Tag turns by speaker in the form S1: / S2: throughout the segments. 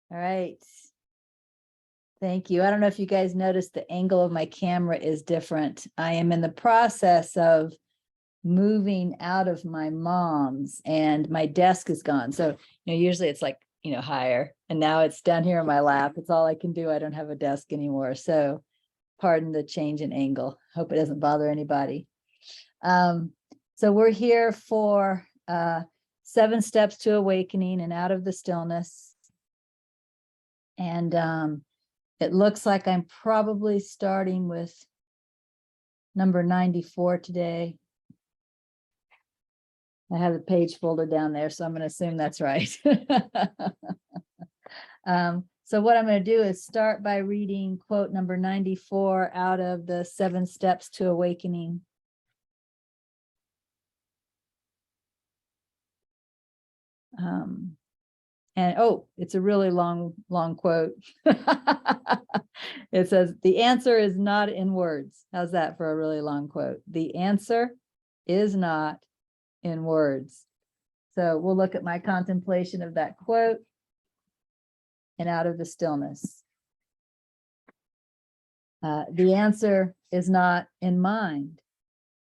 S1: All right. Thank you. I don't know if you guys noticed the angle of my camera is different. I am in the process of moving out of my mom's and my desk is gone. So, usually it's like, higher, and now it's down here in my lap. It's all I can do. I don't have a desk anymore. So pardon the change in angle. Hope it doesn't bother anybody. So we're here for 7 steps to awakening and out of the stillness. And it looks like I'm probably starting with number 94 today. I have the page folder down there, so I'm going to assume that's right. So what I'm going to do is start by reading quote number 94 out of the 7 steps to awakening. It's a really long quote. It says, the answer is not in words. How's that for a really long quote? The answer is not in words. So we'll look at my contemplation of that quote and out of the stillness. The answer is not in mind.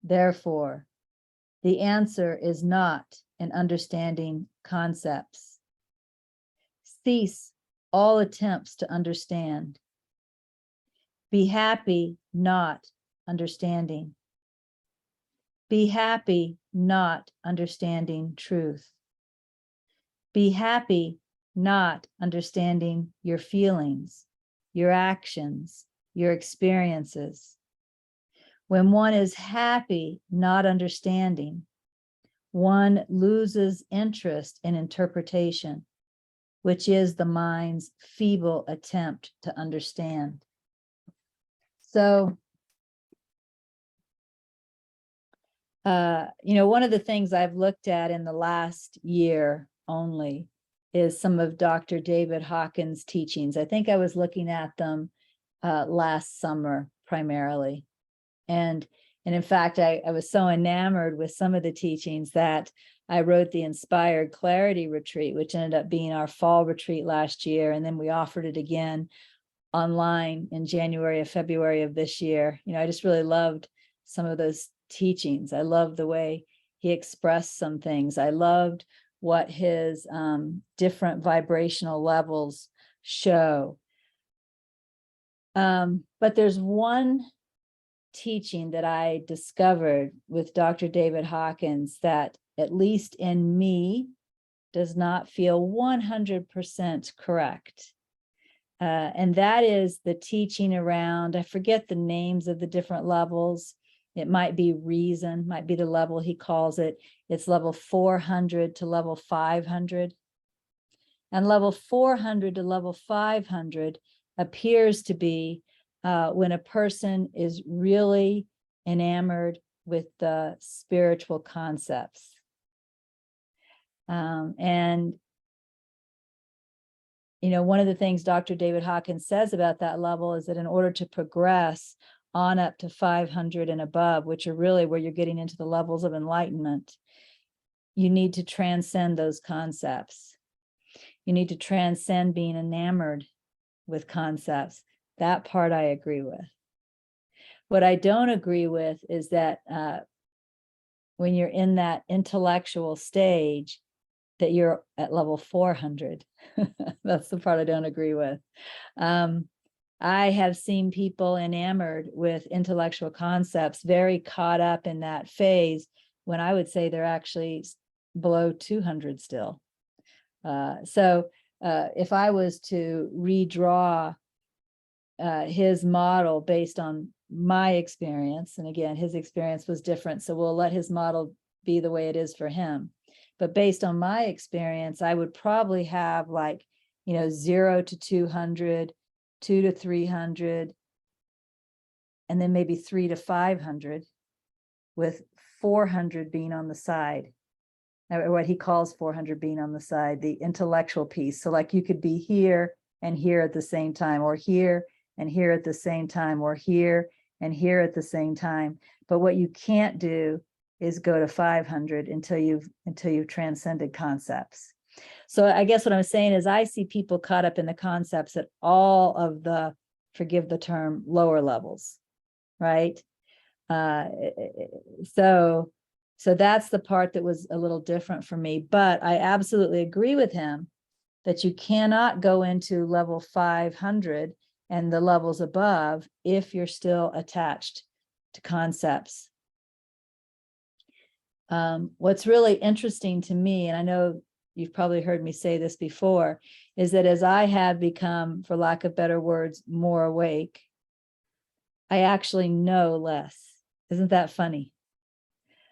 S1: Therefore, the answer is not in understanding concepts. Cease all attempts to understand. Be happy not understanding. Be happy not understanding truth. Be happy not understanding your feelings, your actions, your experiences. When one is happy not understanding, one loses interest in interpretation, which is the mind's feeble attempt to understand. So, one of the things I've looked at in the last year only is some of Dr. David Hawkins' teachings. I think I was looking at them last summer primarily. And in fact, I was so enamored with some of the teachings that I wrote the Inspired Clarity Retreat, which ended up being our fall retreat last year. And then we offered it again online in January or February of this year. I just really loved some of those teachings. I loved the way he expressed some things. I loved what his different vibrational levels show. But there's one teaching that I discovered with Dr. David Hawkins that, at least in me, does not feel 100% correct. And that is the teaching around, I forget the names of the different levels. It might be reason, might be the level he calls it. It's level 400 to level 500. And level 400 to level 500 appears to be when a person is really enamored with the spiritual concepts. One of the things Dr. David Hawkins says about that level is that in order to progress on up to 500 and above, which are really where you're getting into the levels of enlightenment, you need to transcend those concepts. You need to transcend being enamored with concepts. That part I agree with. What I don't agree with is that when you're in that intellectual stage, that you're at level 400. That's the part I don't agree with. I have seen people enamored with intellectual concepts, very caught up in that phase, when I would say they're actually below 200 still. So if I was to redraw his model based on my experience, and again, his experience was different, so we'll let his model be the way it is for him. But based on my experience, I would probably have 0 to 200, 2 to 300, and then maybe 3 to 500, with 400 being on the side. What he calls 400 being on the side, the intellectual piece. So you could be here and here at the same time, or here and here at the same time, or here and here at the same time. But what you can't do is go to 500 until you've transcended concepts. So I guess what I'm saying is I see people caught up in the concepts at all of the, forgive the term, lower levels, right? So that's the part that was a little different for me, but I absolutely agree with him that you cannot go into level 500 and the levels above if you're still attached to concepts. What's really interesting to me, and I know you've probably heard me say this before, is that as I have become, for lack of better words, more awake, I actually know less. Isn't that funny?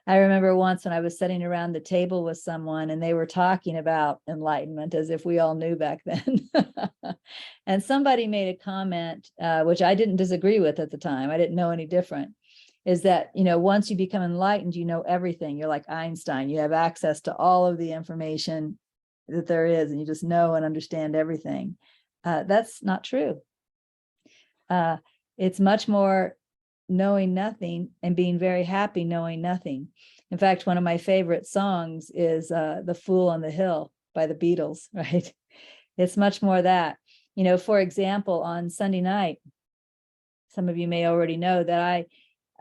S1: I remember once when I was sitting around the table with someone and they were talking about enlightenment as if we all knew back then. And somebody made a comment, which I didn't disagree with at the time. I didn't know any different, is that, once you become enlightened, you know everything. You're like Einstein. You have access to all of the information that there is, and you just know and understand everything. That's not true. It's much more knowing nothing and being very happy knowing nothing. In fact, one of my favorite songs is The Fool on the Hill by the Beatles, right? It's much more that. For example, on Sunday night, some of you may already know that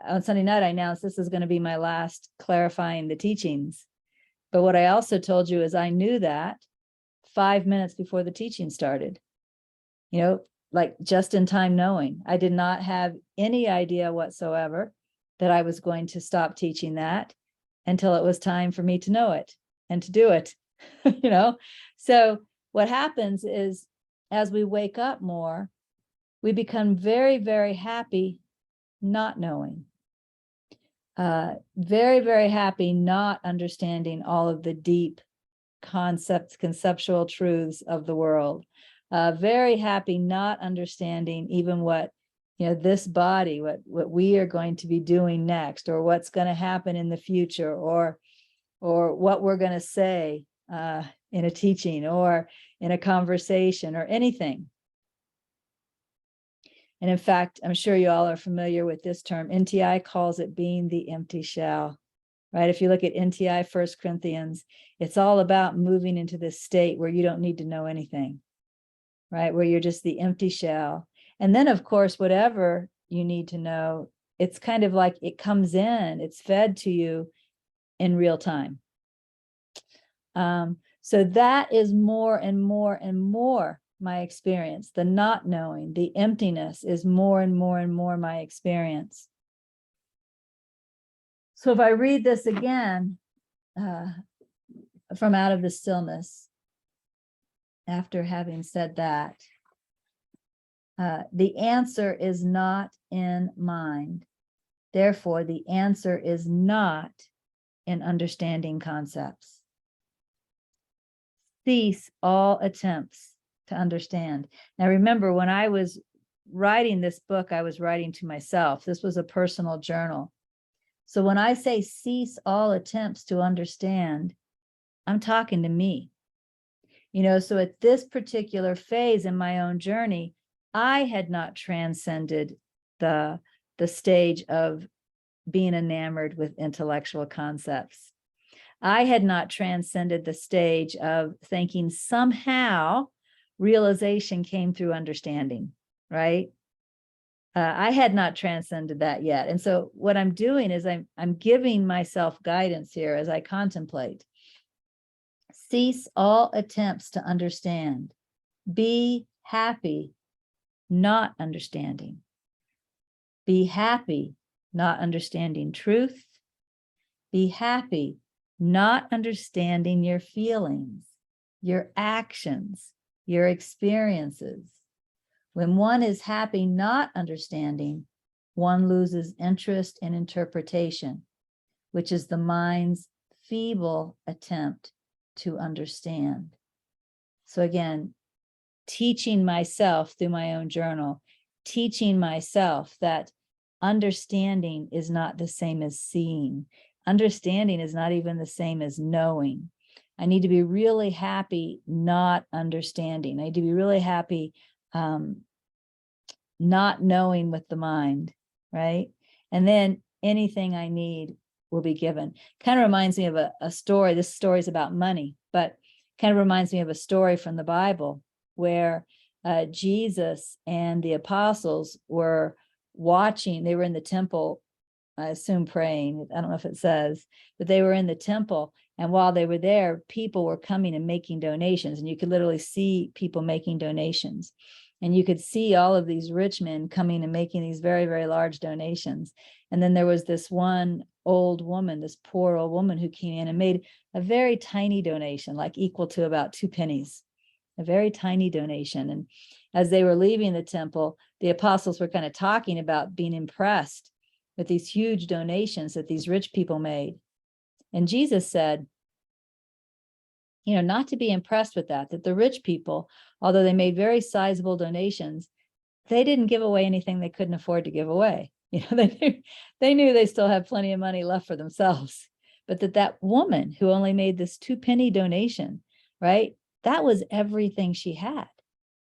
S1: on Sunday night, I announced this is going to be my last clarifying the teachings. But what I also told you is I knew that 5 minutes before the teaching started, like just in time knowing. I did not have any idea whatsoever that I was going to stop teaching that until it was time for me to know it and to do it, So what happens is as we wake up more, we become very, very happy not knowing. Very, very happy not understanding all of the deep conceptual truths of the world. Very happy not understanding even what, this body, what we are going to be doing next, or what's going to happen in the future, or what we're going to say in a teaching or in a conversation or anything. And in fact, I'm sure you all are familiar with this term. NTI calls it being the empty shell, right? If you look at NTI 1 Corinthians, it's all about moving into this state where you don't need to know anything, right? Where you're just the empty shell. And then, of course, whatever you need to know, it's kind of like it comes in, it's fed to you in real time. So that is more and more and more my experience. The not knowing, the emptiness is more and more and more my experience. So if I read this again from Out of the Stillness, after having said that, the answer is not in mind. Therefore, the answer is not in understanding concepts. Cease all attempts to understand. Now, remember, when I was writing this book, I was writing to myself. This was a personal journal. So when I say cease all attempts to understand, I'm talking to me. So at this particular phase in my own journey, I had not transcended the stage of being enamored with intellectual concepts. I had not transcended the stage of thinking somehow realization came through understanding, right? I had not transcended that yet. And so what I'm doing is I'm giving myself guidance here as I contemplate. Cease all attempts to understand. Be happy, not understanding. Be happy, not understanding truth. Be happy, not understanding your feelings, your actions, your experiences. When one is happy not understanding, one loses interest in interpretation, which is the mind's feeble attempt to understand. So again, teaching myself through my own journal, teaching myself that understanding is not the same as seeing. Understanding is not even the same as knowing. I need to be really happy not understanding. I need to be really happy not knowing with the mind, right? And then anything I need will be given. Kind of reminds me of a story. This story is about money, but Kind of reminds me of a story from the Bible where Jesus and the apostles were watching. They were in the temple, I assume praying. I don't know if it says, but they were in the temple. And while they were there, people were coming and making donations. And you could literally see people making donations. And you could see all of these rich men coming and making these very, very large donations. And then there was this one old woman, this poor old woman who came in and made a very tiny donation, like equal to about 2 pennies, a very tiny donation. And as they were leaving the temple, the apostles were kind of talking about being impressed with these huge donations that these rich people made. And Jesus said, not to be impressed with that the rich people, although they made very sizable donations, they didn't give away anything they couldn't afford to give away. They knew they still had plenty of money left for themselves, but that woman who only made this 2 penny donation, right? That was everything she had.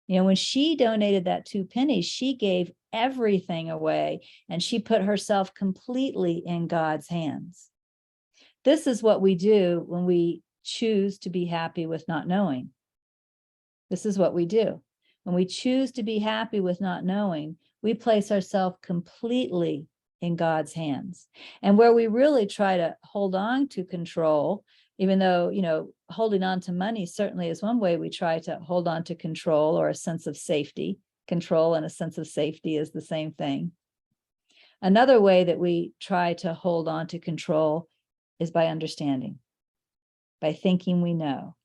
S1: When she donated that 2 pennies, she gave everything away and she put herself completely in God's hands. This is what we do when we choose to be happy with not knowing. This is what we do. When we choose to be happy with not knowing, we place ourselves completely in God's hands. And where we really try to hold on to control, even though, holding on to money certainly is one way we try to hold on to control or a sense of safety. Control and a sense of safety is the same thing. Another way that we try to hold on to control is by understanding, by thinking we know,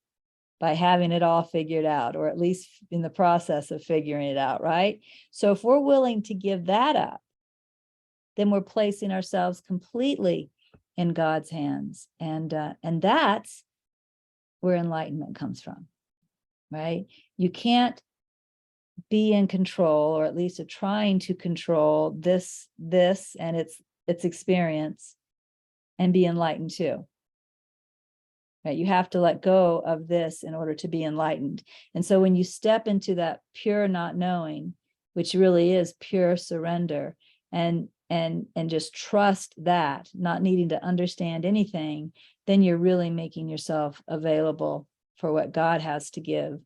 S1: by having it all figured out, or at least in the process of figuring it out, right? So if we're willing to give that up, then we're placing ourselves completely in God's hands. And that's where enlightenment comes from, right? You can't be in control, or at least trying to control this and its experience, and be enlightened too. Right? You have to let go of this in order to be enlightened. And so when you step into that pure not knowing, which really is pure surrender, and just trust that, not needing to understand anything, then you're really making yourself available for what God has to give,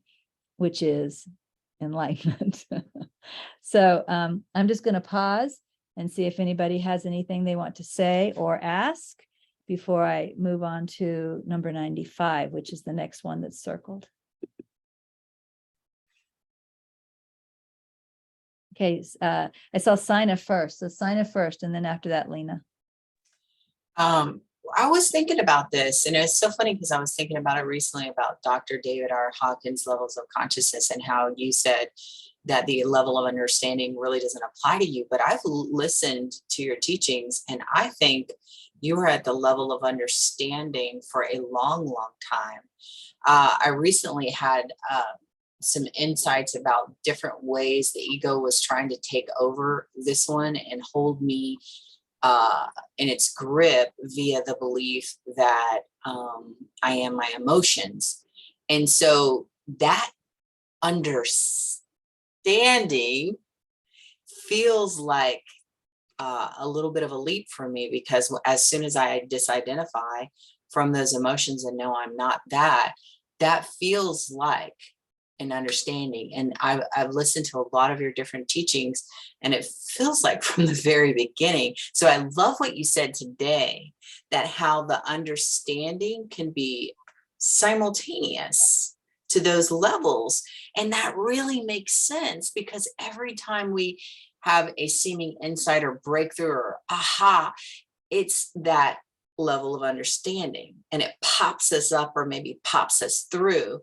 S1: which is enlightenment. So I'm just going to pause and see if anybody has anything they want to say or ask before I move on to number 95, which is the next one that's circled. Okay, I saw Sina first. So Sina first, and then after that, Lena.
S2: I was thinking about this, and it's so funny because I was thinking about it recently about Dr. David R. Hawkins' levels of consciousness, and how you said that the level of understanding really doesn't apply to you. But I've listened to your teachings, and I think you were at the level of understanding for a long, long time. I recently had some insights about different ways the ego was trying to take over this one and hold me in its grip via the belief that I am my emotions. And so that understanding feels like a little bit of a leap for me, because as soon as I disidentify from those emotions and know I'm not that, that feels like an understanding. And I've listened to a lot of your different teachings, and it feels like from the very beginning. So I love what you said today, that how the understanding can be simultaneous to those levels. And that really makes sense, because every time we have a seeming insight or breakthrough or aha, it's that level of understanding, and it pops us up or maybe pops us through.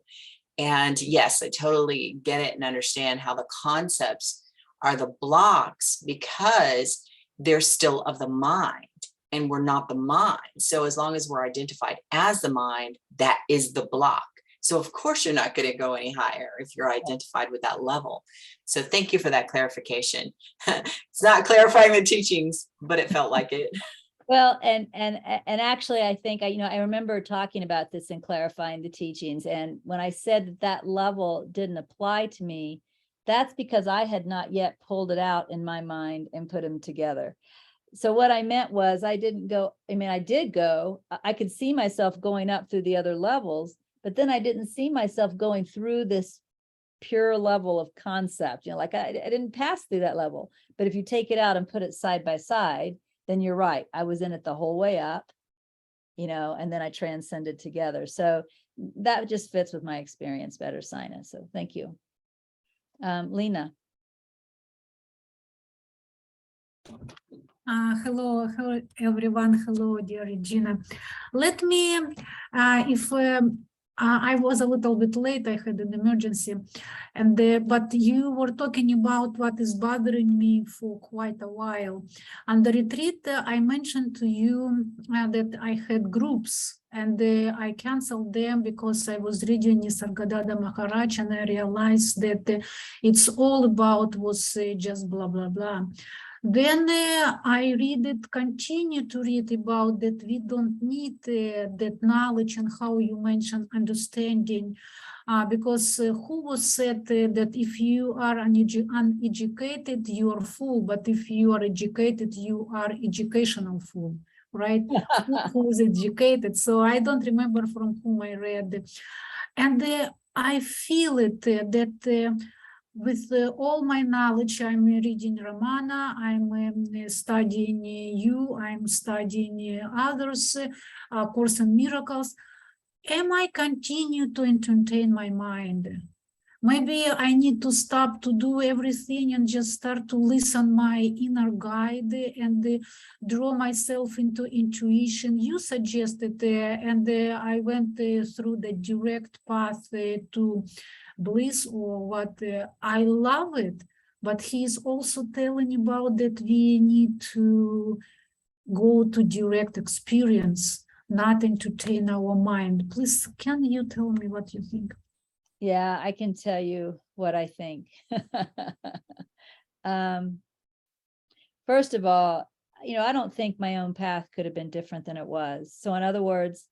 S2: And yes, I totally get it and understand how the concepts are the blocks, because they're still of the mind and we're not the mind. So as long as we're identified as the mind, that is the block. So of course you're not going to go any higher if you're identified with that level. So thank you for that clarification. It's not clarifying the teachings, but it felt like it.
S1: Well, and actually, I think I remember talking about this and clarifying the teachings. And when I said that level didn't apply to me, that's because I had not yet pulled it out in my mind and put them together. So what I meant was I didn't go. I mean, I did go. I could see myself going up through the other levels, but then I didn't see myself going through this pure level of concept, like I didn't pass through that level. But if you take it out and put it side by side, then you're right. I was in it the whole way up, and then I transcended together. So that just fits with my experience better, Sina. So thank you. Lena.
S3: Hello, everyone. Hello, dear Regina. Let me, if I was a little bit late, I had an emergency, and but you were talking about what is bothering me for quite a while. On the retreat, I mentioned to you that I had groups, and I canceled them because I was reading Nisargadatta Maharaj, and I realized that it's all about was just blah, blah, blah. Then I continue to read about that we don't need that knowledge and how you mentioned understanding, because who was said that if you are uneducated, you are fool, but if you are educated, you are educational fool, right? Who is educated? So I don't remember from whom I read. And I feel it that with all my knowledge, I'm reading Ramana, I'm studying you, I'm studying others, Course in Miracles. Am I continue to entertain my mind? Maybe I need to stop to do everything and just start to listen my inner guide and draw myself into intuition. You suggested, and I went through the direct path to bliss or what. I love it, but he's also telling about that we need to go to direct experience, not entertain our mind. Please, can you tell me what you think?
S1: Yeah, I can tell you what I think. First of all, I don't think my own path could have been different than it was. So in other words,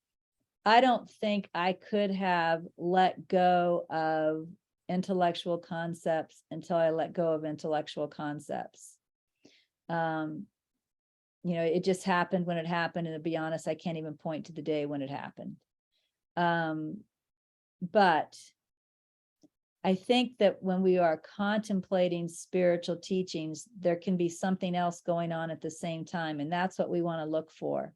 S1: I don't think I could have let go of intellectual concepts until I let go of intellectual concepts. It just happened when it happened. And to be honest, I can't even point to the day when it happened. But I think that when we are contemplating spiritual teachings, there can be something else going on at the same time. And that's what we want to look for.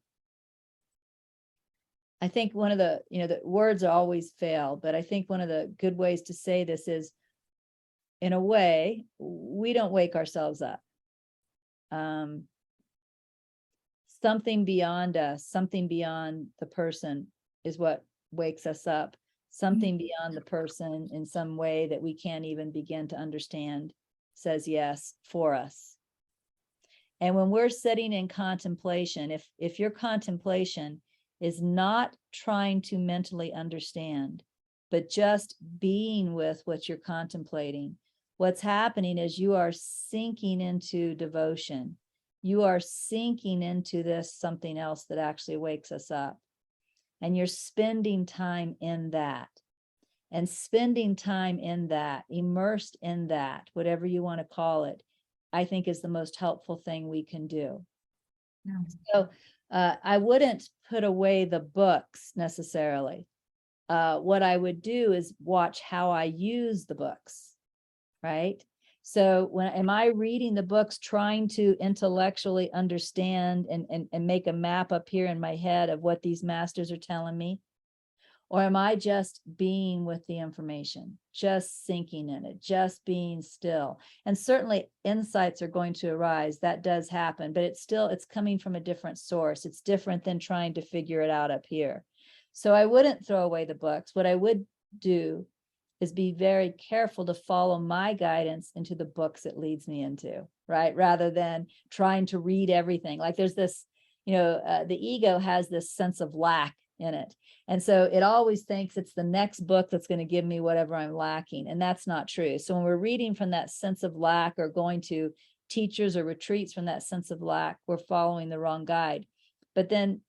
S1: I think one of the, the words always fail, but I think one of the good ways to say this is, in a way, we don't wake ourselves up. Something beyond us, something beyond the person is what wakes us up. Something beyond the person in some way that we can't even begin to understand says yes for us. And when we're sitting in contemplation, if your contemplation is not trying to mentally understand, but just being with what you're contemplating, what's happening is you are sinking into devotion. You are sinking into this something else that actually wakes us up. And you're spending time in that. And spending time in that, immersed in that, whatever you want to call it, I think is the most helpful thing we can do. Yeah. So I wouldn't put away the books necessarily. What I would do is watch how I use the books, right? So am I reading the books trying to intellectually understand and make a map up here in my head of what these masters are telling me? Or am I just being with the information, just sinking in it, just being still? And certainly insights are going to arise. That does happen, but it's coming from a different source. It's different than trying to figure it out up here. So I wouldn't throw away the books. What I would do is be very careful to follow my guidance into the books it leads me into, right? Rather than trying to read everything. Like there's this, the ego has this sense of lack in it. And so it always thinks it's the next book that's going to give me whatever I'm lacking. And that's not true. So when we're reading from that sense of lack or going to teachers or retreats from that sense of lack, we're following the wrong guide. But then,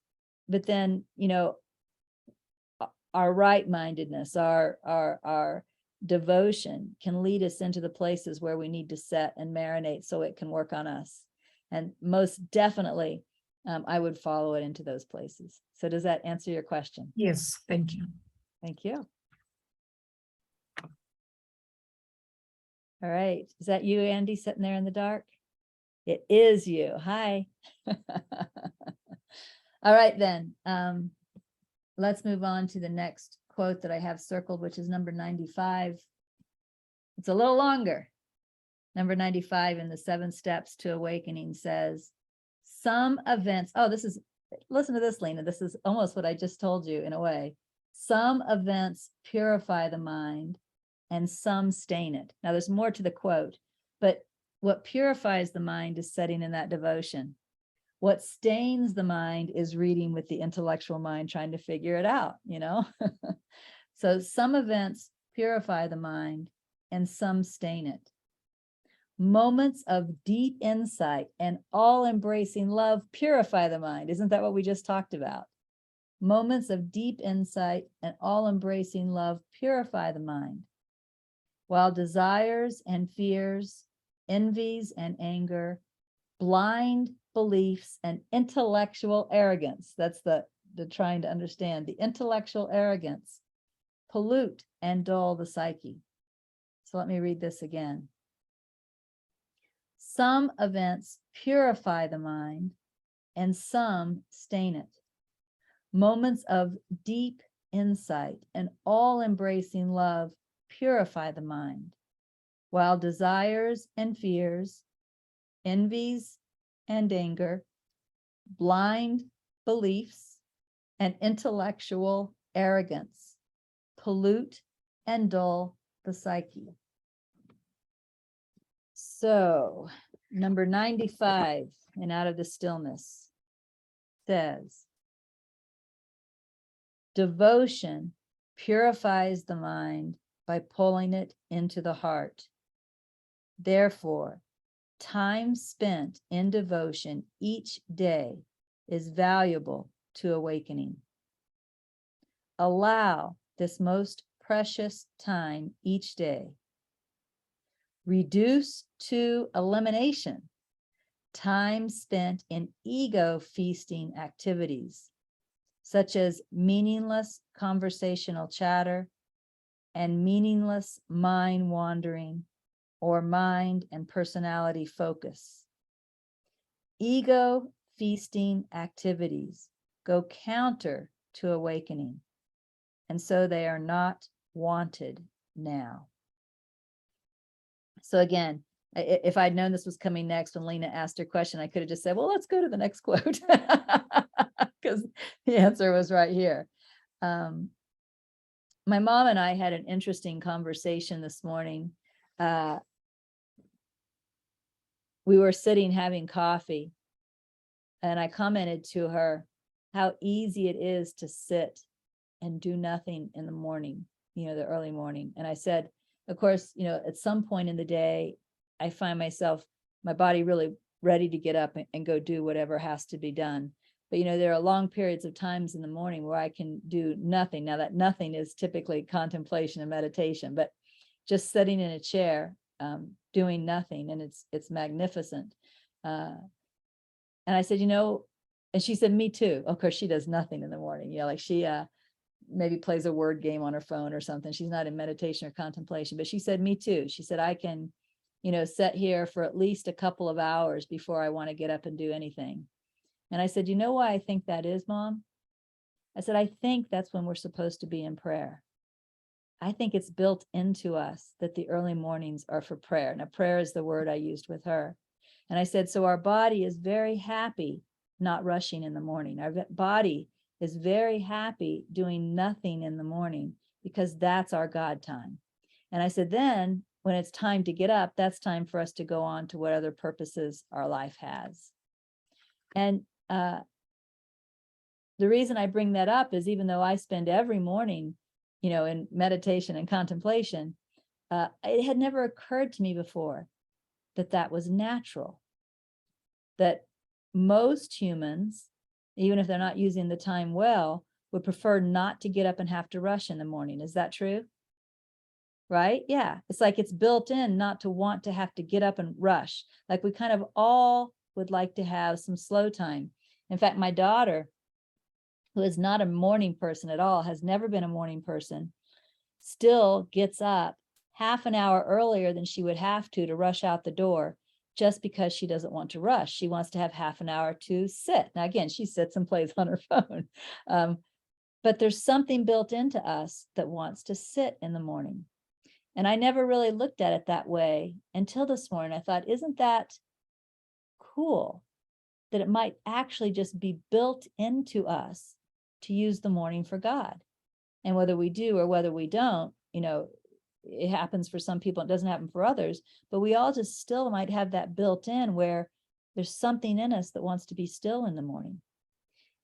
S1: our right-mindedness, our devotion can lead us into the places where we need to set and marinate so it can work on us. And most definitely, I would follow it into those places. So does that answer your question?
S3: Yes, thank you.
S1: Thank you. All right. Is that you, Andy, sitting there in the dark? It is you. Hi. All right, then. Let's move on to the next quote that I have circled, which is number 95. It's a little longer. Number 95 in the 7 Steps to Awakening says, some events, listen to this, Lena. This is almost what I just told you in a way. Some events purify the mind and some stain it. Now there's more to the quote, but what purifies the mind is setting in that devotion. What stains the mind is reading with the intellectual mind, trying to figure it out, So some events purify the mind and some stain it. Moments of deep insight and all-embracing love purify the mind. Isn't that what we just talked about? Moments of deep insight and all-embracing love purify the mind, while desires and fears, envies and anger, blind beliefs and intellectual arrogance, that's the trying to understand, the intellectual arrogance, pollute and dull the psyche. So let me read this again. Some events purify the mind and some stain it. Moments of deep insight and all-embracing love purify the mind, while desires and fears, envies and anger, blind beliefs and intellectual arrogance pollute and dull the psyche. So, number 95 and Out of the Stillness says, devotion purifies the mind by pulling it into the heart. Therefore, time spent in devotion each day is valuable to awakening. Allow this most precious time each day. Reduce to elimination time spent in ego feasting activities, such as meaningless conversational chatter and meaningless mind wandering or mind and personality focus. Ego feasting activities go counter to awakening, and so they are not wanted now. So again, if I'd known this was coming next when Lena asked her question, I could have just said, well, let's go to the next quote, because the answer was right here. My mom and I had an interesting conversation this morning. We were sitting having coffee, and I commented to her how easy it is to sit and do nothing in the morning, the early morning. And I said, of course, at some point in the day, I find myself, my body really ready to get up and go do whatever has to be done. But, there are long periods of times in the morning where I can do nothing. Now that nothing is typically contemplation and meditation, but just sitting in a chair, doing nothing. And it's magnificent. And I said, and she said, me too. Of course, she does nothing in the morning. Like she maybe plays a word game on her phone or something. She's not in meditation or contemplation, but she said, me too. She said, I can, sit here for at least a couple of hours before I want to get up and do anything. And I said, you know why I think that is, Mom? I said, I think that's when we're supposed to be in prayer. I think it's built into us that the early mornings are for prayer. Now, prayer is the word I used with her. And I said, so our body is very happy not rushing in the morning. Our body is very happy doing nothing in the morning because that's our God time. And I said, then when it's time to get up, that's time for us to go on to what other purposes our life has. And the reason I bring that up is even though I spend every morning, in meditation and contemplation, it had never occurred to me before that that was natural, that most humans, even if they're not using the time well, would prefer not to get up and have to rush in the morning. Is that true? Right? Yeah. It's like it's built in not to want to have to get up and rush. Like we kind of all would like to have some slow time. In fact, my daughter, who is not a morning person at all, has never been a morning person, still gets up half an hour earlier than she would have to rush out the door, just because she doesn't want to rush. She wants to have half an hour to sit. Now, again, she sits and plays on her phone. But there's something built into us that wants to sit in the morning. And I never really looked at it that way until this morning. I thought, isn't that cool that it might actually just be built into us to use the morning for God? And whether we do or whether we don't, it happens for some people, it doesn't happen for others, but we all just still might have that built in where there's something in us that wants to be still in the morning.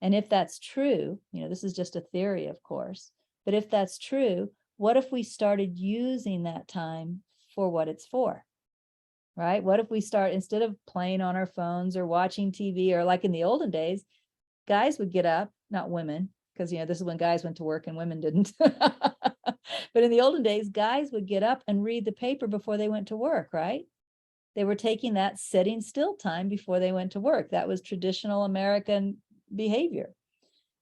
S1: And if that's true, this is just a theory, of course, but if that's true, what if we started using that time for what it's for, right? What if we start, instead of playing on our phones or watching TV, or like in the olden days, guys would get up, not women, because, this is when guys went to work and women didn't. But in the olden days, guys would get up and read the paper before they went to work, right? They were taking that sitting still time before they went to work. That was traditional American behavior.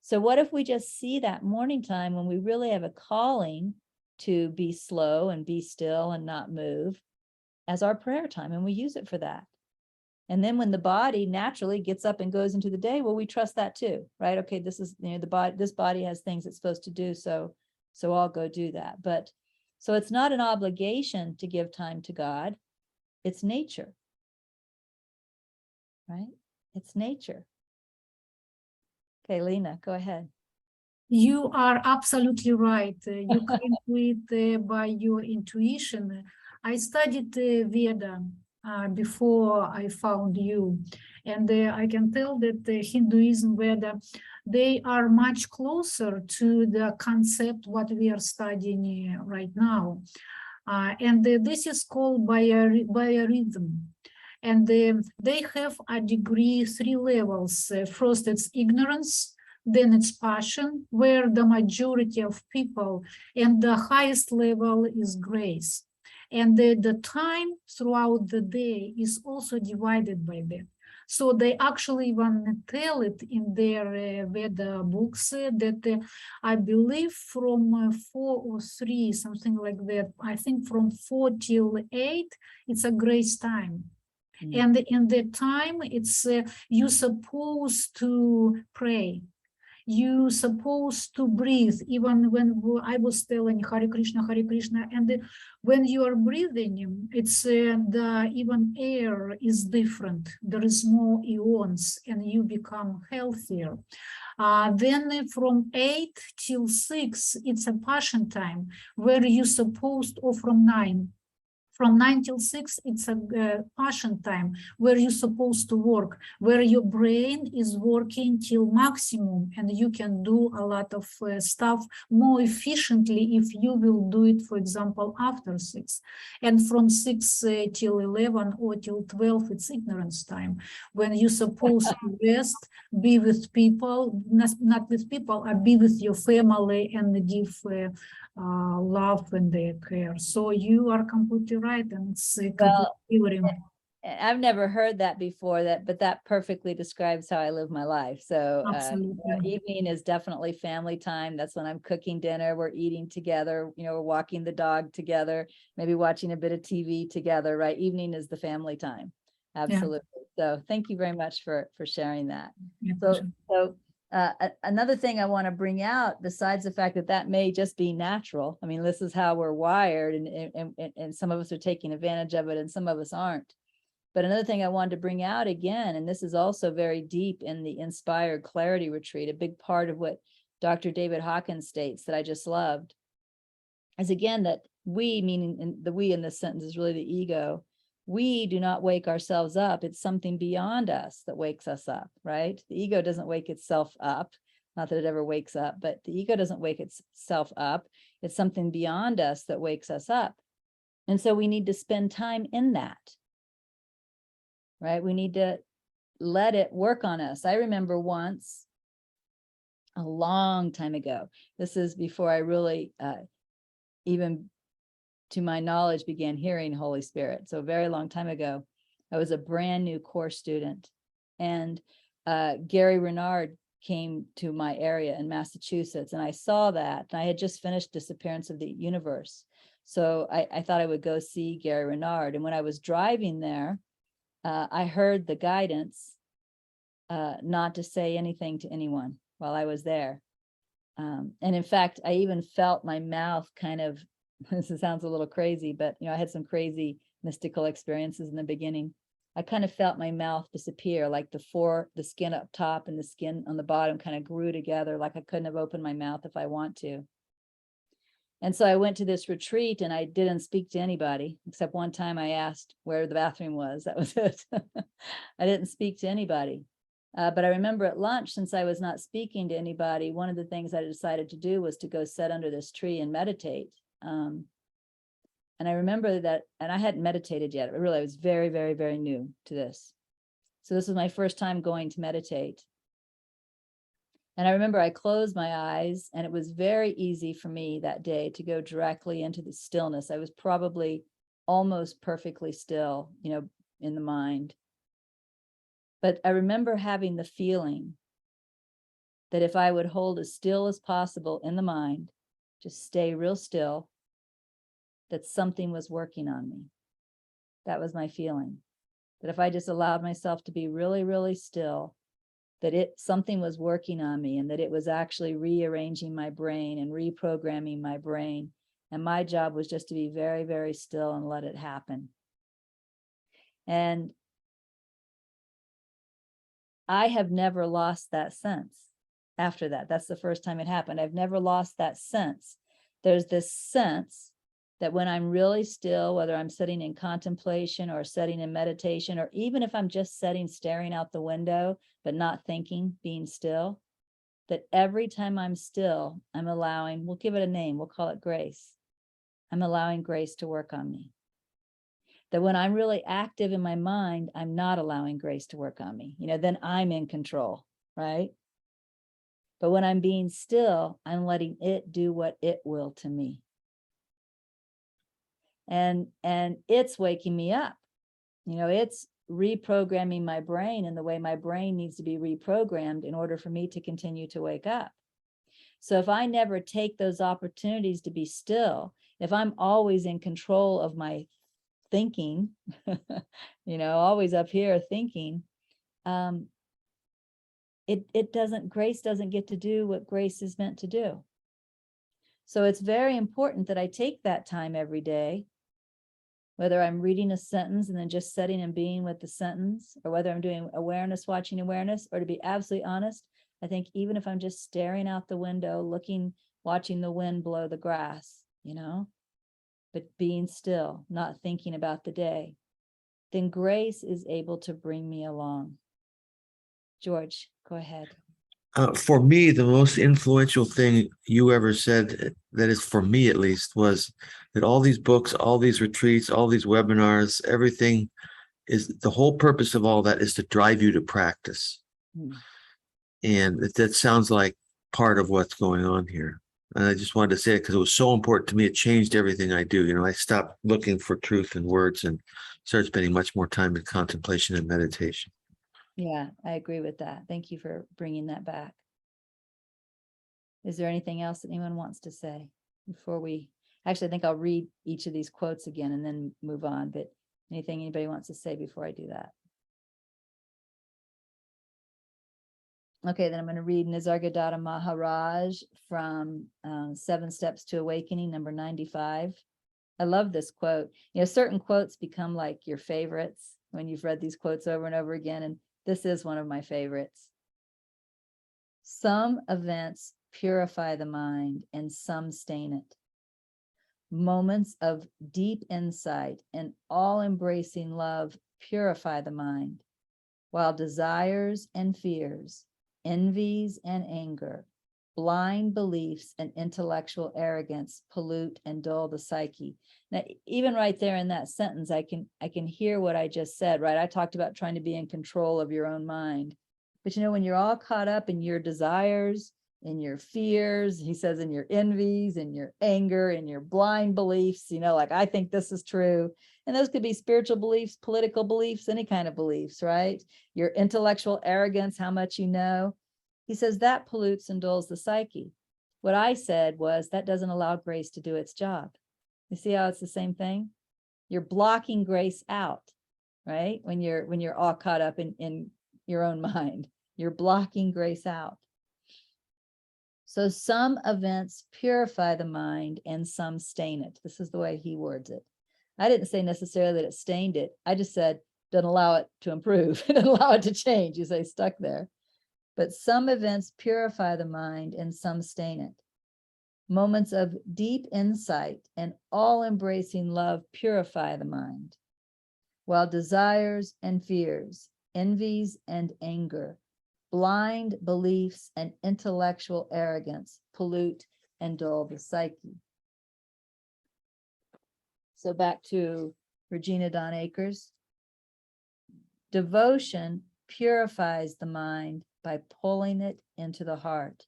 S1: So what if we just see that morning time when we really have a calling to be slow and be still and not move as our prayer time, and we use it for that? And then when the body naturally gets up and goes into the day, well, we trust that too, right? Okay, this is, the body, this body has things it's supposed to do. So I'll go do that. But so it's not an obligation to give time to God. It's nature, right? It's nature. Okay, Lena, go ahead.
S3: You are absolutely right. You came to it by your intuition. I studied Veda before I found you, and I can tell that Hinduism, Veda, they are much closer to the concept what we are studying right now. And this is called biorhythm. And they have a degree, 3 levels. First, it's ignorance, then it's passion, where the majority of people, and the highest level is grace. And the time throughout the day is also divided by that. So they actually even tell it in their Veda books that I believe from 4 or 3, something like that, I think from 4 till 8, it's a grace time. And in that time, it's you're supposed to pray. You're supposed to breathe, even when I was telling Hare Krishna, and when you are breathing, it's the even air is different. There is more ions, and you become healthier. Then from 8 till 6, it's a passion time where you're supposed, or from 9. From 9 till 6, it's a passion time where you're supposed to work, where your brain is working till maximum, and you can do a lot of stuff more efficiently if you will do it, for example, after 6. And from 6 till 11 or till 12, it's ignorance time, when you're supposed to rest, be with people, not with people, be with your family and give love and their care. So you are completely right, and it's
S1: I've never heard that before, but that perfectly describes how I live my life. So evening is definitely family time. That's when I'm cooking dinner, we're eating together, we're walking the dog together, maybe watching a bit of TV together, right? Evening is the family time. Absolutely. Yeah. So thank you very much for sharing that. Yeah, so another thing I want to bring out, besides the fact that may just be natural. I mean, this is how we're wired, and some of us are taking advantage of it and some of us aren't. But another thing I wanted to bring out again, and this is also very deep in the Inspired Clarity Retreat, a big part of what Dr. David Hawkins states that I just loved, is again that we, meaning the we in this sentence is really the ego, we do not wake ourselves up. It's something beyond us that wakes us up, right? The ego doesn't wake itself up. Not that it ever wakes up, but the ego doesn't wake itself up. It's something beyond us that wakes us up. And so we need to spend time in that, right? We need to let it work on us. I remember once, a long time ago, this is before I really, even to my knowledge, began hearing Holy Spirit. So a very long time ago, I was a brand new course student, and Gary Renard came to my area in Massachusetts, and I saw that, and I had just finished Disappearance of the Universe. So I thought I would go see Gary Renard. And when I was driving there, I heard the guidance not to say anything to anyone while I was there. And in fact, I even felt my mouth kind of, this sounds a little crazy, but I had some crazy mystical experiences in the beginning. I kind of felt my mouth disappear, like the skin up top and the skin on the bottom kind of grew together, like I couldn't have opened my mouth if I want to. And so I went to this retreat and I didn't speak to anybody, except one time I asked where the bathroom was. That was it. I didn't speak to anybody. But I remember at lunch, since I was not speaking to anybody, one of the things I decided to do was to go sit under this tree and meditate. And I remember that, and I hadn't meditated yet. I was very, very, very new to this. So this was my first time going to meditate. And I remember I closed my eyes, and it was very easy for me that day to go directly into the stillness. I was probably almost perfectly still, in the mind. But I remember having the feeling that if I would hold as still as possible in the mind, just stay real still, that something was working on me. That was my feeling. That if I just allowed myself to be really, really still, that something was working on me, and that it was actually rearranging my brain and reprogramming my brain. And my job was just to be very, very still and let it happen. And I have never lost that sense after that. That's the first time it happened. I've never lost that sense. There's this sense that when I'm really still, whether I'm sitting in contemplation or sitting in meditation, or even if I'm just sitting, staring out the window, but not thinking, being still, that every time I'm still, I'm allowing, we'll give it a name, we'll call it grace. I'm allowing grace to work on me. That when I'm really active in my mind, I'm not allowing grace to work on me. Then I'm in control, right? But when I'm being still, I'm letting it do what it will to me. And it's waking me up. It's reprogramming my brain in the way my brain needs to be reprogrammed in order for me to continue to wake up. So if I never take those opportunities to be still, if I'm always in control of my thinking, always up here thinking, grace doesn't get to do what grace is meant to do. So it's very important that I take that time every day, whether I'm reading a sentence and then just sitting and being with the sentence, or whether I'm doing awareness, watching awareness, or to be absolutely honest, I think even if I'm just staring out the window, watching the wind blow the grass, but being still, not thinking about the day, then grace is able to bring me along. George, go ahead.
S4: For me, the most influential thing you ever said, that is for me at least, was that all these books, all these retreats, all these webinars, everything is, the whole purpose of all that is to drive you to practice. And that sounds like part of what's going on here. And I just wanted to say it because it was so important to me. It changed everything I do. I stopped looking for truth in words and started spending much more time in contemplation and meditation.
S1: Yeah, I agree with that. Thank you for bringing that back. Is there anything else that anyone wants to say before we, actually, I think I'll read each of these quotes again and then move on, but anything anybody wants to say before I do that? Okay, then I'm going to read Nisargadatta Maharaj from 7 Steps to Awakening, number 95. I love this quote. Certain quotes become like your favorites when you've read these quotes over and over again, and this is one of my favorites. Some events purify the mind and some stain it. Moments of deep insight and all-embracing love purify the mind, while desires and fears, envies and anger, blind beliefs and intellectual arrogance pollute and dull the psyche. Now, even right there in that sentence, I can hear what I just said, right? I talked about trying to be in control of your own mind. But when you're all caught up in your desires, in your fears, he says, in your envies, in your anger, in your blind beliefs, like I think this is true. And those could be spiritual beliefs, political beliefs, any kind of beliefs, right? Your intellectual arrogance, how much you know. He says that pollutes and dulls the psyche. What I said was that doesn't allow grace to do its job. You see how it's the same thing? You're blocking grace out, right? When you're all caught up in your own mind, you're blocking grace out. So some events purify the mind and some stain it. This is the way he words it. I didn't say necessarily that it stained it. I just said, doesn't allow it to improve. It doesn't allow it to change. You say stuck there. But some events purify the mind and some stain it. Moments of deep insight and all-embracing love purify the mind, while desires and fears, envies and anger, blind beliefs and intellectual arrogance pollute and dull the psyche. So back to Regina Dawn Akers. Devotion purifies the mind by pulling it into the heart.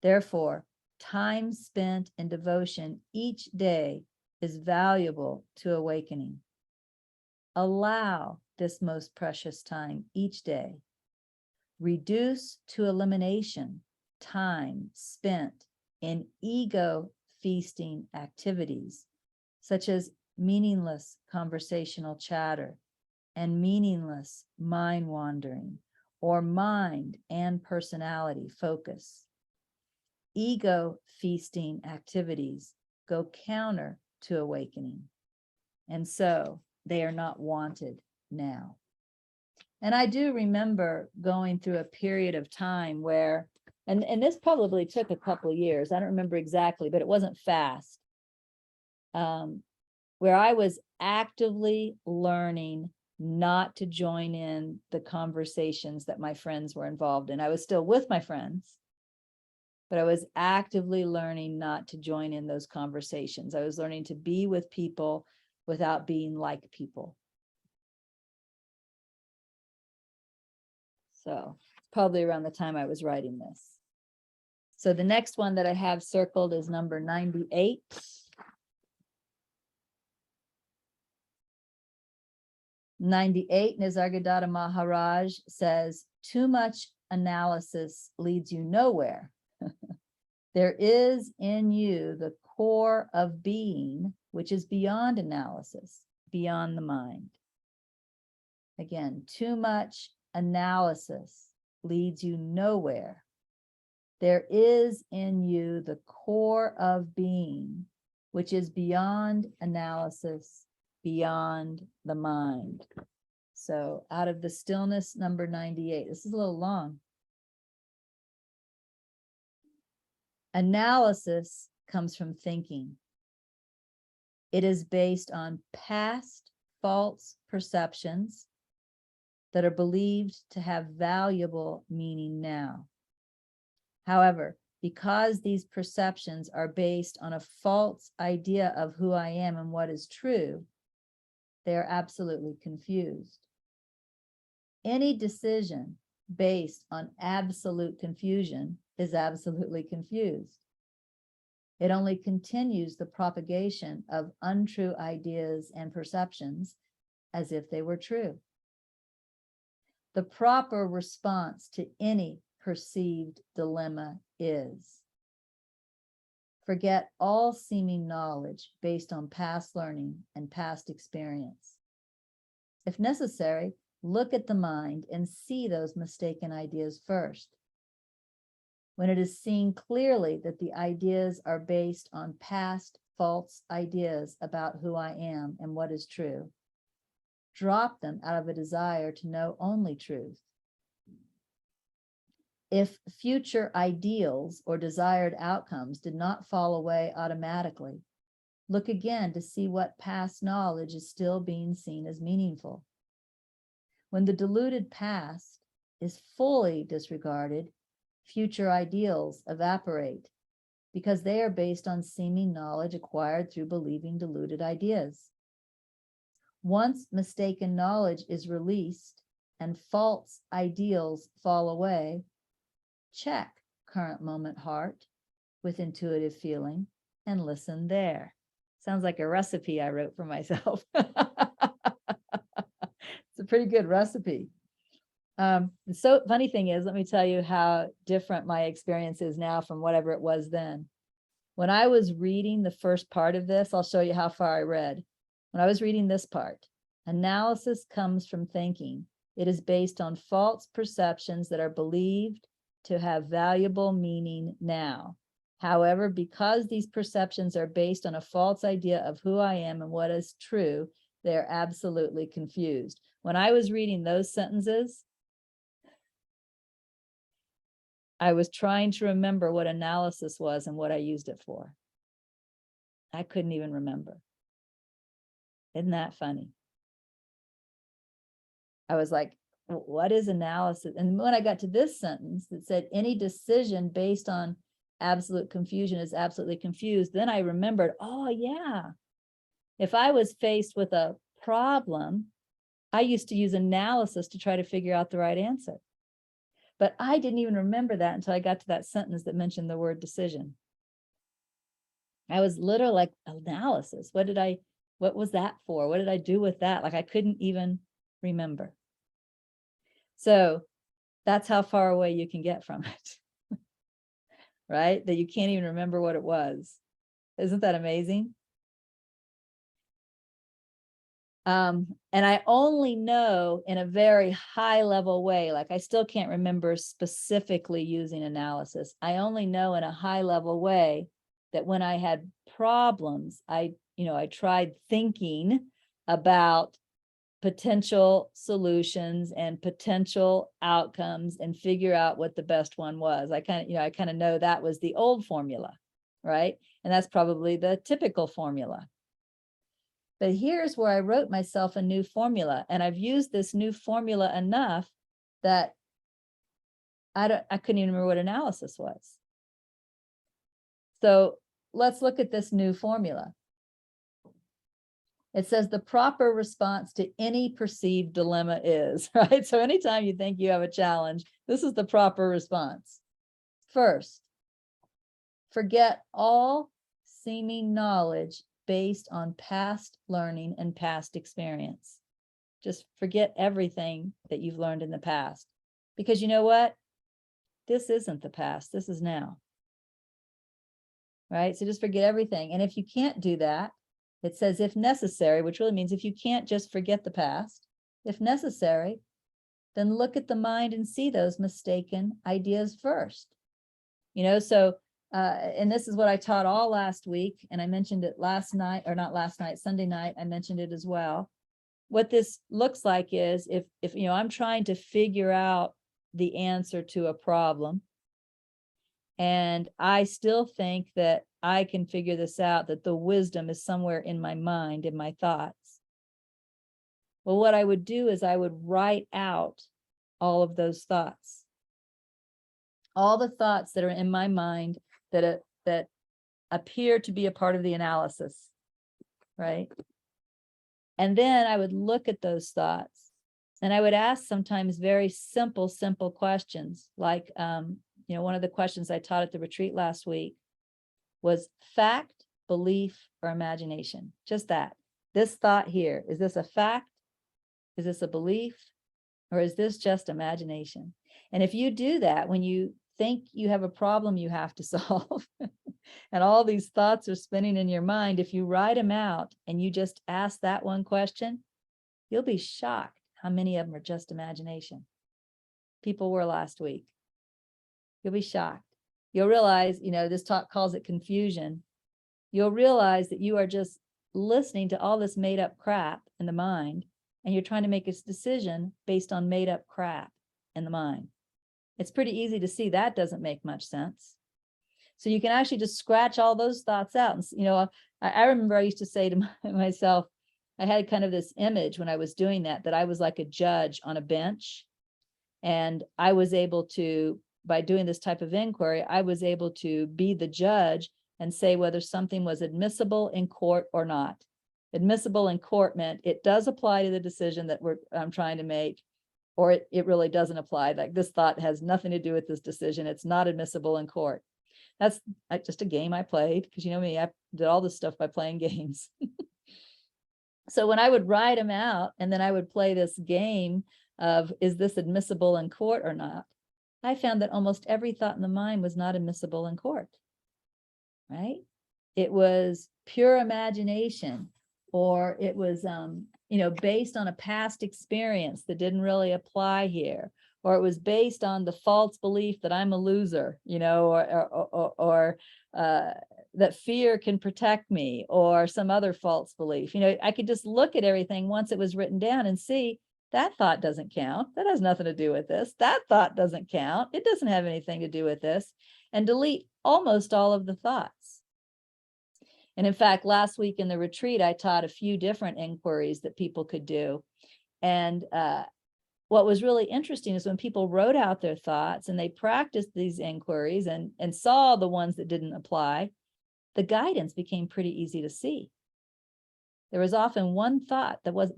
S1: Therefore, time spent in devotion each day is valuable to awakening. Allow this most precious time each day. Reduce to elimination time spent in ego feasting activities, such as meaningless conversational chatter and meaningless mind wandering, or mind and personality focus. Ego feasting activities go counter to awakening, and so they are not wanted now. And I do remember going through a period of time where, and this probably took a couple of years, I don't remember exactly, but it wasn't fast, where I was actively learning not to join in the conversations that my friends were involved in. I was still with my friends, but I was actively learning not to join in those conversations. I was learning to be with people without being like people. So probably around the time I was writing this. So the next one that I have circled is number 98. Nisargadatta Maharaj says, too much analysis leads you nowhere. There is in you the core of being, which is beyond analysis, beyond the mind. Again, too much analysis leads you nowhere. There is in you the core of being, which is beyond analysis, beyond the mind. So out of the Stillness, number 98. This is a little long. Analysis comes from thinking. It is based on past false perceptions that are believed to have valuable meaning now. However, because these perceptions are based on a false idea of who I am and what is true, they are absolutely confused. Any decision based on absolute confusion is absolutely confused. It only continues the propagation of untrue ideas and perceptions as if they were true. The proper response to any perceived dilemma is forget all seeming knowledge based on past learning and past experience. If necessary, look at the mind and see those mistaken ideas first. When it is seen clearly that the ideas are based on past false ideas about who I am and what is true, drop them out of a desire to know only truth. If future ideals or desired outcomes did not fall away automatically, look again to see what past knowledge is still being seen as meaningful. When the deluded past is fully disregarded, future ideals evaporate because they are based on seeming knowledge acquired through believing deluded ideas. Once mistaken knowledge is released and false ideals fall away, check current moment heart with intuitive feeling and listen there. Sounds like a recipe I wrote for myself. It's a pretty good recipe. So funny thing is, let me tell you how different my experience is now from whatever it was then. When I was reading the first part of this, I'll show you how far I read. When I was reading this part, analysis comes from thinking. It is based on false perceptions that are believed to have valuable meaning now. However, because these perceptions are based on a false idea of who I am and what is true, they're absolutely confused. When I was reading those sentences, I was trying to remember what analysis was and what I used it for. I couldn't even remember. Isn't that funny? I was like, what is analysis? And when I got to this sentence that said any decision based on absolute confusion is absolutely confused, then I remembered, oh yeah, if I was faced with a problem, I used to use analysis to try to figure out the right answer. But I didn't even remember that until I got to that sentence that mentioned the word decision. I was literally like, analysis. What was that for? What did I do with that? Like I couldn't even remember. So that's how far away you can get from it, right? That you can't even remember what it was. Isn't that amazing? And I only know in a very high level way, like I still can't remember specifically using analysis. I only know in a high level way that when I had problems, I tried thinking about potential solutions and potential outcomes and figure out what the best one was. I kind of know that was the old formula, right? And that's probably the typical formula. But here's where I wrote myself a new formula, and I've used this new formula enough that I couldn't even remember what analysis was. So let's look at this new formula. It says the proper response to any perceived dilemma is, right? So anytime you think you have a challenge, this is the proper response. First, forget all seeming knowledge based on past learning and past experience. Just forget everything that you've learned in the past. Because you know what? This isn't the past, this is now. Right? So just forget everything. And if you can't do that, it says if necessary, which really means if you can't just forget the past, if necessary, then look at the mind and see those mistaken ideas first. So and this is what I taught all last week, and I mentioned it last night, or not last night, Sunday night, I mentioned it as well. What this looks like is if I'm trying to figure out the answer to a problem, and I still think that I can figure this out, that the wisdom is somewhere in my mind, in my thoughts. Well, what I would do is I would write out all of those thoughts. All the thoughts that are in my mind that appear to be a part of the analysis, right? And then I would look at those thoughts and I would ask sometimes very simple questions. Like, one of the questions I taught at the retreat last week was fact, belief, or imagination. Just that. This thought here, is this a fact? Is this a belief? Or is this just imagination? And if you do that, when you think you have a problem you have to solve, and all these thoughts are spinning in your mind, if you write them out and you just ask that one question, you'll be shocked how many of them are just imagination. People were last week. You'll be shocked. You'll realize, this talk calls it confusion. You'll realize that you are just listening to all this made up crap in the mind, and you're trying to make a decision based on made up crap in the mind. It's pretty easy to see that doesn't make much sense. So you can actually just scratch all those thoughts out. And, I remember I used to say to myself, I had kind of this image when I was doing that I was like a judge on a bench. And I was able to, by doing this type of inquiry, I was able to be the judge and say whether something was admissible in court or not. Admissible in court meant it does apply to the decision that I'm trying to make, or it really doesn't apply. Like this thought has nothing to do with this decision. It's not admissible in court. That's just a game I played, because you know me, I did all this stuff by playing games. So when I would write them out and then I would play this game of, is this admissible in court or not? I found that almost every thought in the mind was not admissible in court, right? It was pure imagination, or it was, based on a past experience that didn't really apply here, or it was based on the false belief that I'm a loser, or that fear can protect me, or some other false belief. I could just look at everything once it was written down and see that thought doesn't count. That has nothing to do with this. That thought doesn't count. It doesn't have anything to do with this, and delete almost all of the thoughts. And in fact, last week in the retreat, I taught a few different inquiries that people could do. And what was really interesting is when people wrote out their thoughts and they practiced these inquiries and saw the ones that didn't apply, the guidance became pretty easy to see. There was often one thought that was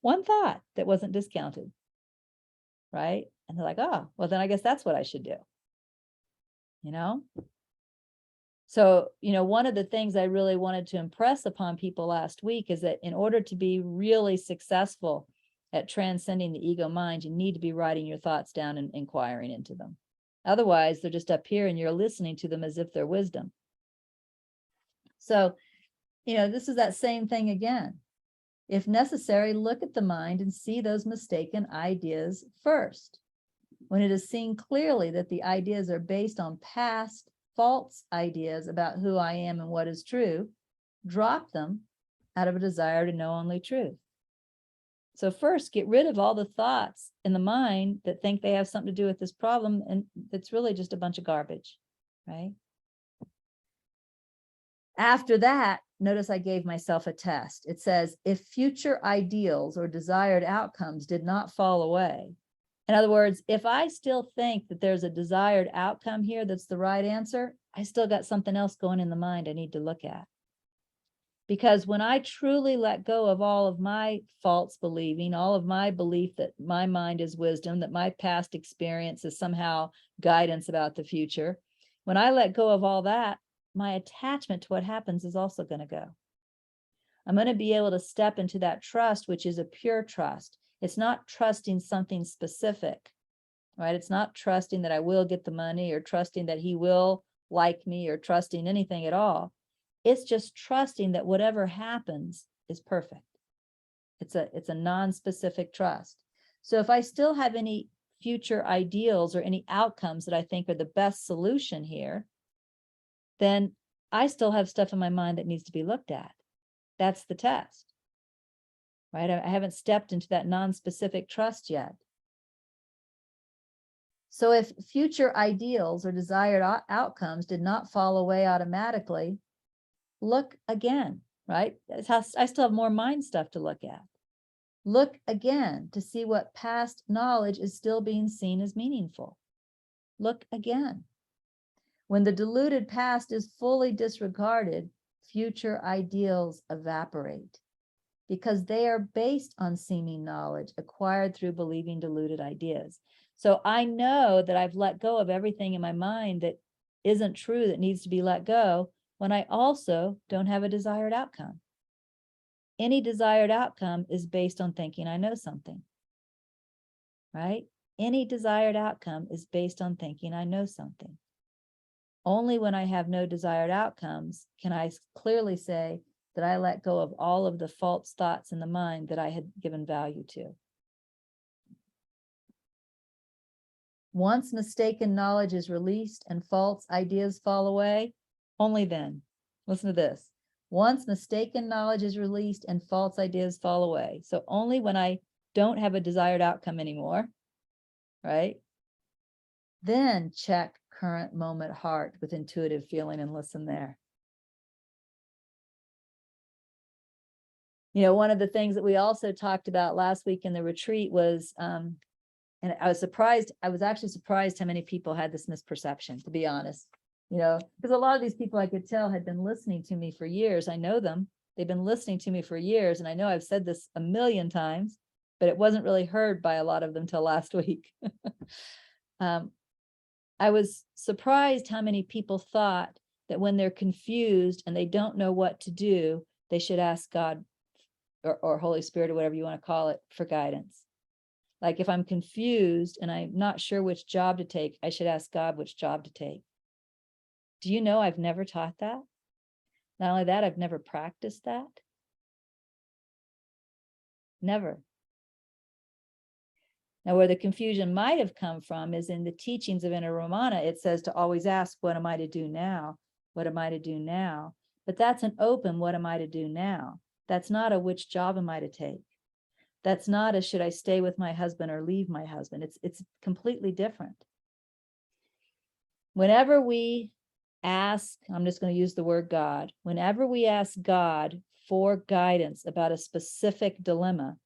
S1: one thought that wasn't discounted, right? And they're like, oh, well, then I guess that's what I should do. So, one of the things I really wanted to impress upon people last week is that in order to be really successful at transcending the ego mind, you need to be writing your thoughts down and inquiring into them. Otherwise, they're just up here and you're listening to them as if they're wisdom. So, this is that same thing again. If necessary, look at the mind and see those mistaken ideas first. When it is seen clearly that the ideas are based on past false ideas about who I am and what is true, drop them out of a desire to know only truth. So first, get rid of all the thoughts in the mind that think they have something to do with this problem, and it's really just a bunch of garbage, right? After that, notice I gave myself a test. It says, if future ideals or desired outcomes did not fall away. In other words, if I still think that there's a desired outcome here that's the right answer, I still got something else going in the mind I need to look at. Because when I truly let go of all of my false believing, all of my belief that my mind is wisdom, that my past experience is somehow guidance about the future, when I let go of all that, my attachment to what happens is also going to go. I'm going to be able to step into that trust, which is a pure trust. It's not trusting something specific, right? It's not trusting that I will get the money or trusting that he will like me or trusting anything at all. It's just trusting that whatever happens is perfect. It's a non-specific trust. So if I still have any future ideals or any outcomes that I think are the best solution here, then I still have stuff in my mind that needs to be looked at. That's the test, right? I haven't stepped into that non-specific trust yet. So if future ideals or desired outcomes did not fall away automatically, look again, right? I still have more mind stuff to look at. Look again to see what past knowledge is still being seen as meaningful. Look again. When the diluted past is fully disregarded, future ideals evaporate because they are based on seeming knowledge acquired through believing diluted ideas. So I know that I've let go of everything in my mind that isn't true, that needs to be let go, when I also don't have a desired outcome. Any desired outcome is based on thinking I know something, right? Any desired outcome is based on thinking I know something. Only when I have no desired outcomes can I clearly say that I let go of all of the false thoughts in the mind that I had given value to. Once mistaken knowledge is released and false ideas fall away, only then, listen to this. Once mistaken knowledge is released and false ideas fall away. So only when I don't have a desired outcome anymore, right? Then check current moment heart with intuitive feeling and listen there. One of the things that we also talked about last week in the retreat was, and I was actually surprised how many people had this misperception, to be honest, because a lot of these people I could tell had been listening to me for years. I know them. They've been listening to me for years. And I know I've said this a million times, but it wasn't really heard by a lot of them till last week. I was surprised how many people thought that when they're confused and they don't know what to do, they should ask God or Holy Spirit or whatever you want to call it for guidance. Like if I'm confused and I'm not sure which job to take, I should ask God which job to take. Do you know I've never taught that? Not only that, I've never practiced that. Never. Now, where the confusion might have come from is in the teachings of Inner Romana. It says to always ask, what am I to do now? What am I to do now? But that's an open, what am I to do now? That's not a which job am I to take? That's not a should I stay with my husband or leave my husband? It's completely different. Whenever we ask, I'm just going to use the word God, whenever we ask God for guidance about a specific dilemma,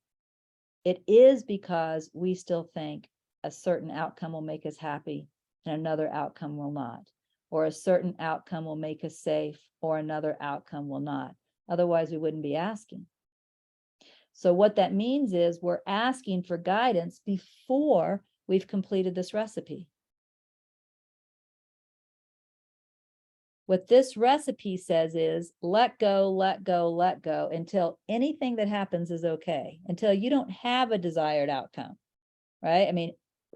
S1: it is because we still think a certain outcome will make us happy and another outcome will not, or a certain outcome will make us safe or another outcome will not. Otherwise, we wouldn't be asking. So what that means is we're asking for guidance before we've completed this recipe. What this recipe says is let go, let go, let go until anything that happens is okay, until you don't have a desired outcome, right? I mean,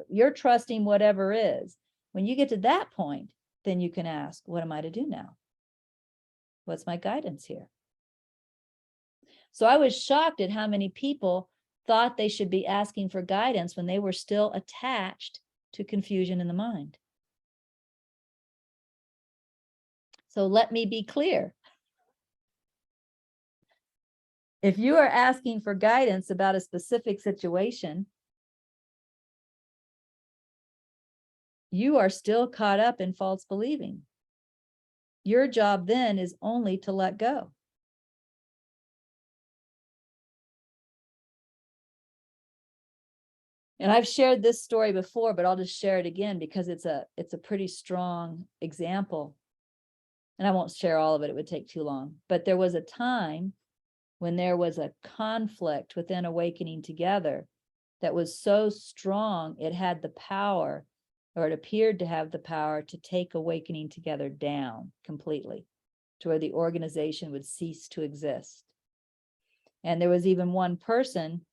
S1: you're trusting whatever is. When you get to that point, then you can ask, what am I to do now? What's my guidance here? So I was shocked at how many people thought they should be asking for guidance when they were still attached to confusion in the mind. So let me be clear. If you are asking for guidance about a specific situation, you are still caught up in false believing. Your job then is only to let go. And I've shared this story before, but I'll just share it again because it's a pretty strong example. And I won't share all of it, it would take too long. But there was a time when there was a conflict within Awakening Together that was so strong, it had the power, or it appeared to have the power to take Awakening Together down completely to where the organization would cease to exist. And there was even one person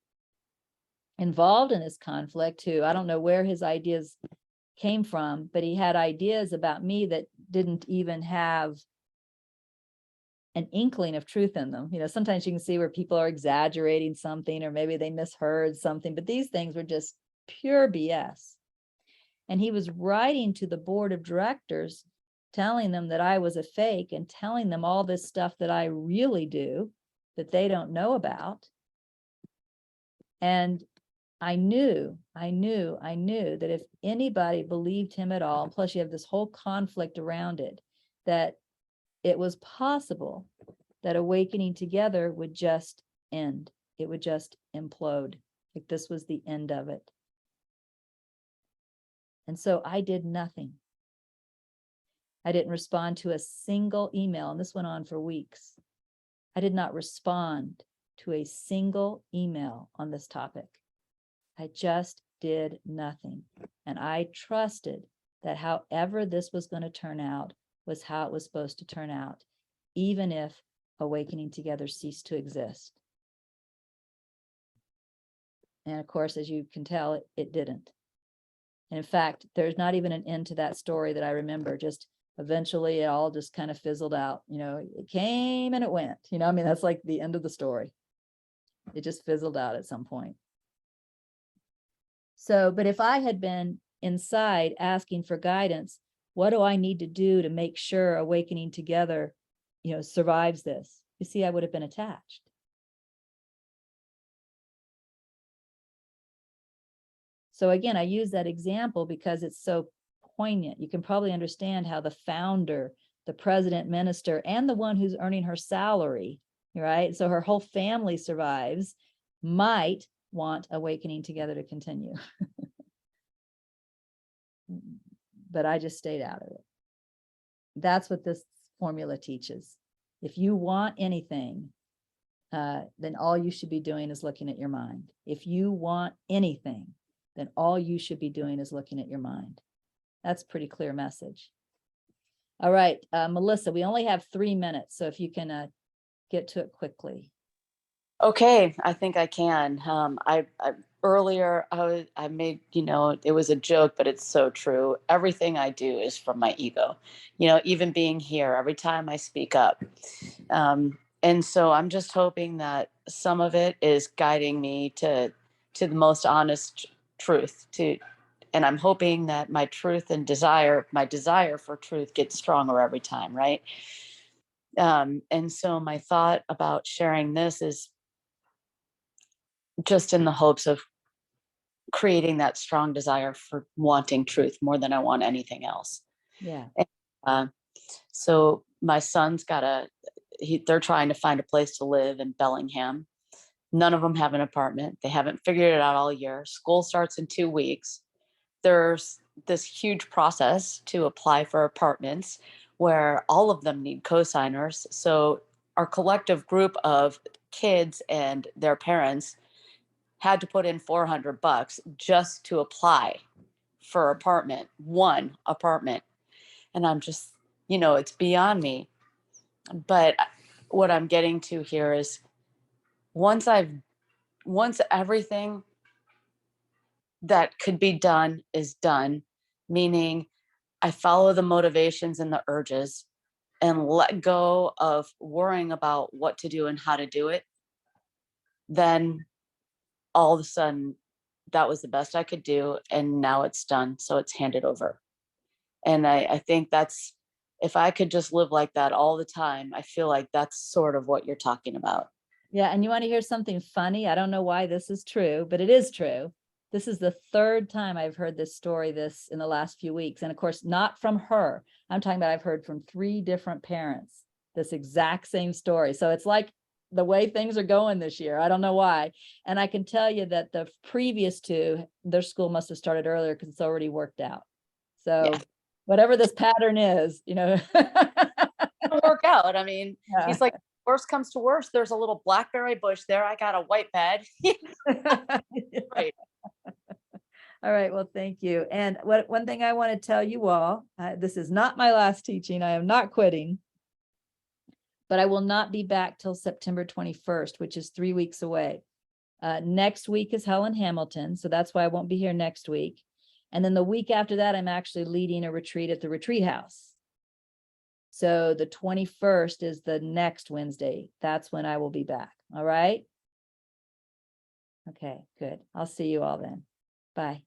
S1: involved in this conflict who, I don't know where his ideas came from, but he had ideas about me that didn't even have an inkling of truth in them. You know, sometimes you can see where people are exaggerating something, or maybe they misheard something, but these things were just pure BS. And he was writing to the board of directors, telling them that I was a fake and telling them all this stuff that I really do that they don't know about. And I knew that if anybody believed him at all, plus you have this whole conflict around it, that it was possible that Awakening Together would just end. It would just implode. Like this was the end of it. And so I did nothing. I didn't respond to a single email, and this went on for weeks. I did not respond to a single email on this topic. I just did nothing. And I trusted that however this was going to turn out was how it was supposed to turn out, even if Awakening Together ceased to exist. And of course, as you can tell, it didn't. And in fact, there's not even an end to that story that I remember. Just eventually it all just kind of fizzled out. You know, it came and it went. You know, I mean, that's like the end of the story. It just fizzled out at some point. So, but if I had been inside asking for guidance, what do I need to do to make sure Awakening Together, you know, survives this? You see, I would have been attached. So again, I use that example because it's so poignant. You can probably understand how the founder, the president, minister, and the one who's earning her salary, right? So her whole family survives, might want Awakening Together to continue. But I just stayed out of it. That's what this formula teaches. If you want anything, then all you should be doing is looking at your mind. If you want anything, then all you should be doing is looking at your mind. That's a pretty clear message. All right, Melissa, we only have 3 minutes, so if you can get to it quickly.
S5: Okay, I think I can. earlier I made, it was a joke, but it's so true. Everything I do is from my ego, even being here, every time I speak up. And so I'm just hoping that some of it is guiding me to the most honest truth, and I'm hoping that my truth and my desire for truth gets stronger every time, right? And so my thought about sharing this is just in the hopes of creating that strong desire for wanting truth more than I want anything else.
S1: Yeah.
S5: Uh, so my son's they're trying to find a place to live in Bellingham. None of them have an apartment. They haven't figured it out all year. School starts in 2 weeks. There's this huge process to apply for apartments where all of them need co-signers. So our collective group of kids and their parents had to put in $400 just to apply for one apartment. And I'm just, it's beyond me. But what I'm getting to here is once everything that could be done is done, meaning I follow the motivations and the urges and let go of worrying about what to do and how to do it, then all of a sudden that was the best I could do. And now it's done. So it's handed over. And I think if I could just live like that all the time, I feel like that's sort of what you're talking about.
S1: Yeah. And you want to hear something funny? I don't know why this is true, but it is true. This is the third time I've heard this story in the last few weeks. And of course, not from her. I'm talking about I've heard from 3 different parents this exact same story. So it's like the way things are going this year. I don't know why. And I can tell you that the previous 2, their school must have started earlier because it's already worked out. So
S5: Yeah.
S1: whatever this pattern is,
S5: It'll work out. I mean,
S1: Yeah.
S5: he's like, worst comes to worst, there's a little blackberry bush there. I got a white pad. Right.
S1: All right. Well, thank you. And one thing I want to tell you all, this is not my last teaching. I am not quitting, but I will not be back till September 21st, which is 3 weeks away. Next week is Helen Hamilton. So that's why I won't be here next week. And then the week after that, I'm actually leading a retreat at the retreat house. So the 21st is the next Wednesday. That's when I will be back. All right. Okay, good. I'll see you all then. Bye.